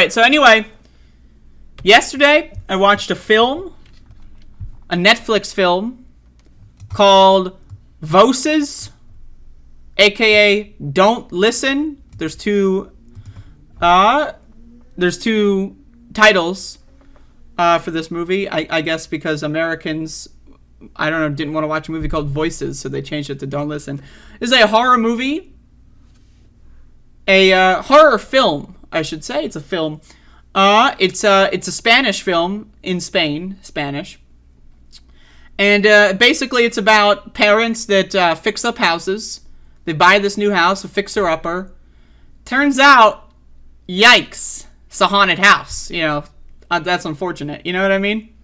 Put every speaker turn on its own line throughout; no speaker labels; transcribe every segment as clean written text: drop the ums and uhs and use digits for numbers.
right, so anyway, yesterday I watched a Netflix film called Voces, aka Don't Listen. There's two titles for this movie. I guess because Americans, I don't know, didn't want to watch a movie called Voices, so they changed it to Don't Listen. This is a horror movie. A horror film, I should say. It's a film. It's a Spanish film in Spain, Spanish. And basically it's about parents that fix up houses. They buy this new house, a fixer-upper. Turns out, yikes, it's a haunted house. You know, that's unfortunate. You know what I mean?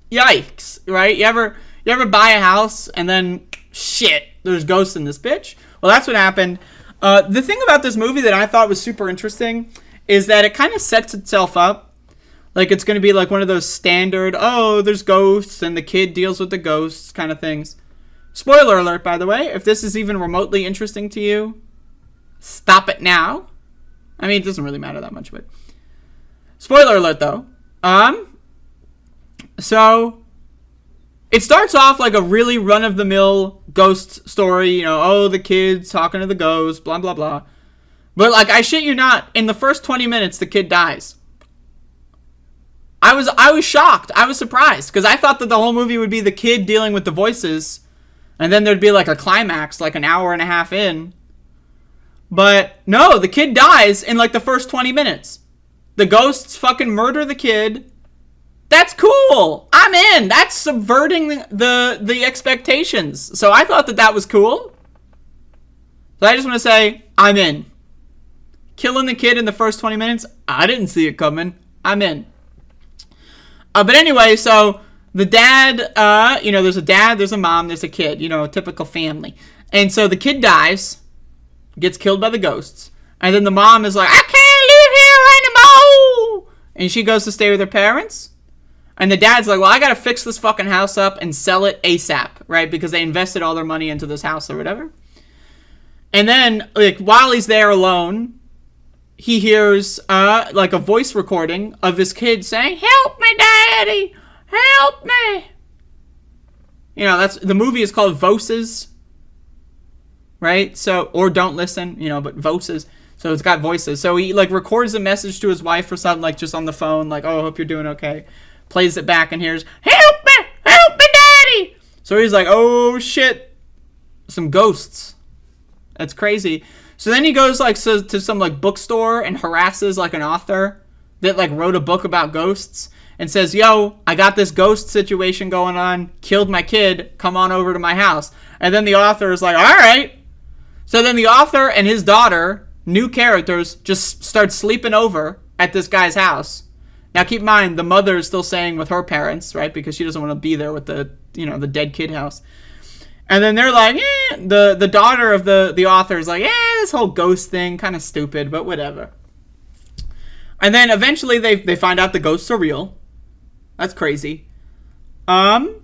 Yikes, right? You ever buy a house and then, shit, there's ghosts in this bitch? Well, that's what happened. The thing about this movie that I thought was super interesting is that it kind of sets itself up like it's going to be like one of those standard, oh, there's ghosts and the kid deals with the ghosts kind of things. Spoiler alert, by the way, if this is even remotely interesting to you, stop it now. I mean, it doesn't really matter that much, but spoiler alert though. So it starts off like a really run-of-the-mill ghost story, you know, oh, the kid's talking to the ghost, blah, blah, blah. But, like, I shit you not, in the first 20 minutes, the kid dies. I was shocked. I was surprised, because I thought that the whole movie would be the kid dealing with the voices, and then there'd be, like, a climax, like, an hour and a half in. But, no, the kid dies in, like, the first 20 minutes. The ghosts fucking murder the kid. That's cool. I'm in. That's subverting the expectations. So I thought that was cool. So I just want to say, I'm in. Killing the kid in the first 20 minutes, I didn't see it coming. I'm in. But anyway, so the dad, there's a dad, there's a mom, there's a kid, a typical family. And so the kid dies, gets killed by the ghosts. And then the mom is like, I can't live here anymore. And she goes to stay with her parents. And the dad's like, well, I gotta fix this fucking house up and sell it ASAP, right? Because they invested all their money into this house or whatever. And then, like, while he's there alone, he hears, like, a voice recording of his kid saying, help me, daddy! Help me! The movie is called Voces, right? So, or Don't Listen, but Voces. So it's got voices. So he, like, records a message to his wife or something, like, just on the phone, like, oh, I hope you're doing okay. Plays it back and hears, help me, daddy! So he's like, oh, shit, some ghosts. That's crazy. So then he goes, like, to some, like, bookstore and harasses, like, an author that, like, wrote a book about ghosts and says, yo, I got this ghost situation going on, killed my kid, come on over to my house. And then the author is like, all right. So then the author and his daughter, new characters, just start sleeping over at this guy's house. Now, keep in mind, the mother is still staying with her parents, right? Because she doesn't want to be there with the dead kid house. And then they're like, the daughter of the author is like, this whole ghost thing, kind of stupid, but whatever. And then eventually they find out the ghosts are real. That's crazy. And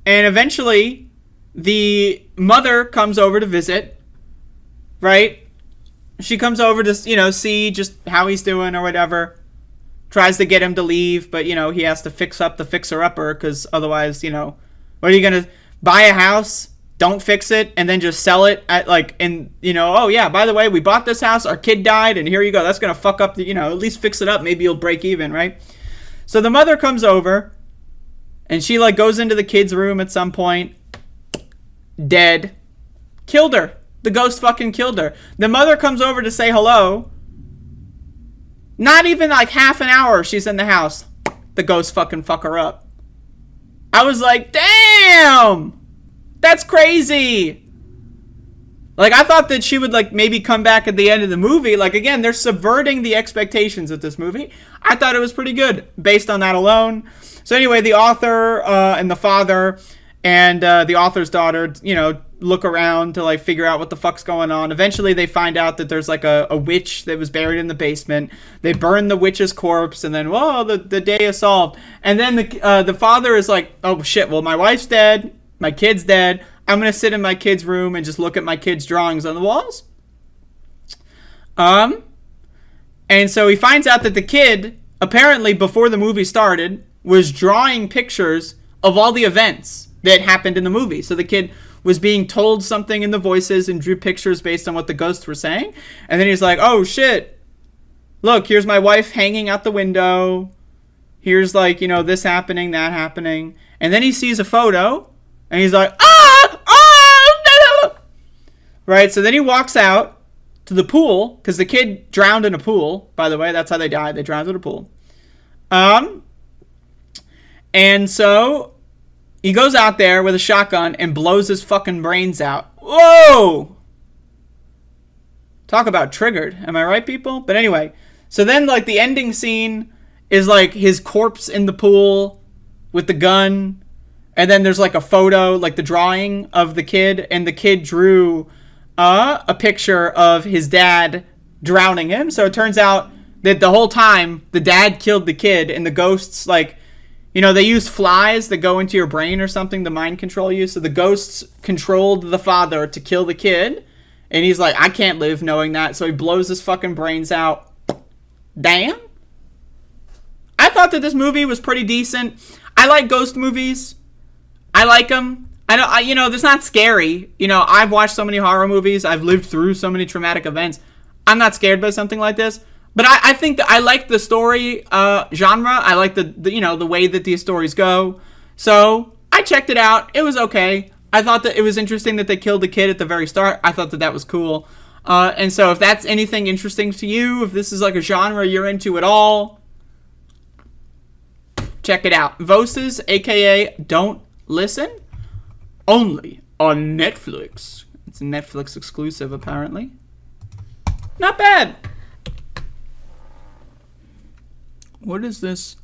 eventually the mother comes over to visit, right? She comes over to, see just how he's doing or whatever. Tries to get him to leave, but, he has to fix up the fixer-upper, because otherwise, what are you going to buy a house, don't fix it, and then just sell it at, like, oh, yeah, by the way, we bought this house, our kid died, and here you go. That's going to fuck up the, at least fix it up. Maybe you'll break even, right? So the mother comes over, and she, like, goes into the kid's room at some point, dead. Killed her. The ghost fucking killed her. The mother comes over to say hello. Not even like half an hour she's in the house, the ghost fuck her up. I was like, damn! That's crazy! Like, I thought that she would, like, maybe come back at the end of the movie. Like, again, they're subverting the expectations of this movie. I thought it was pretty good, based on that alone. So anyway, the author and the father and the author's daughter, look around to, like, figure out what the fuck's going on. Eventually they find out that there's, like, a witch that was buried in the basement. They burn the witch's corpse, and then, whoa, the day is solved. And then the father is like, oh shit, well, my wife's dead, my kid's dead, I'm gonna sit in my kid's room and just look at my kid's drawings on the walls. And so he finds out that the kid, apparently before the movie started, was drawing pictures of all the events that happened in the movie. So the kid was being told something in the voices and drew pictures based on what the ghosts were saying. And then he's like, oh shit, look, here's my wife hanging out the window. Here's like, you know, this happening, that happening. And then he sees a photo and he's like, right? So then he walks out to the pool, because the kid drowned in a pool, by the way. That's how they died. They drowned in a pool. And so he goes out there with a shotgun and blows his fucking brains out. Whoa! Talk about triggered. Am I right, people? But anyway, so then like the ending scene is like his corpse in the pool with the gun. And then there's like a photo, like the drawing of the kid. And the kid drew a picture of his dad drowning him. So it turns out that the whole time the dad killed the kid, and the ghosts, like, you know, they use flies that go into your brain or something to mind control you. So the ghosts controlled the father to kill the kid. And he's like, I can't live knowing that. So he blows his fucking brains out. Damn. I thought that this movie was pretty decent. I like ghost movies. I like them. You know, it's not scary. You know, I've watched so many horror movies. I've lived through so many traumatic events. I'm not scared by something like this. But I think that I like the story genre. I like the you know, the way that these stories go. So I checked it out. It was okay. I thought that it was interesting that they killed the kid at the very start. I thought that that was cool. And so if that's anything interesting to you, if this is like a genre you're into at all, check it out. Voces, aka Don't Listen, only on Netflix. It's a Netflix exclusive, apparently. Not bad. What is this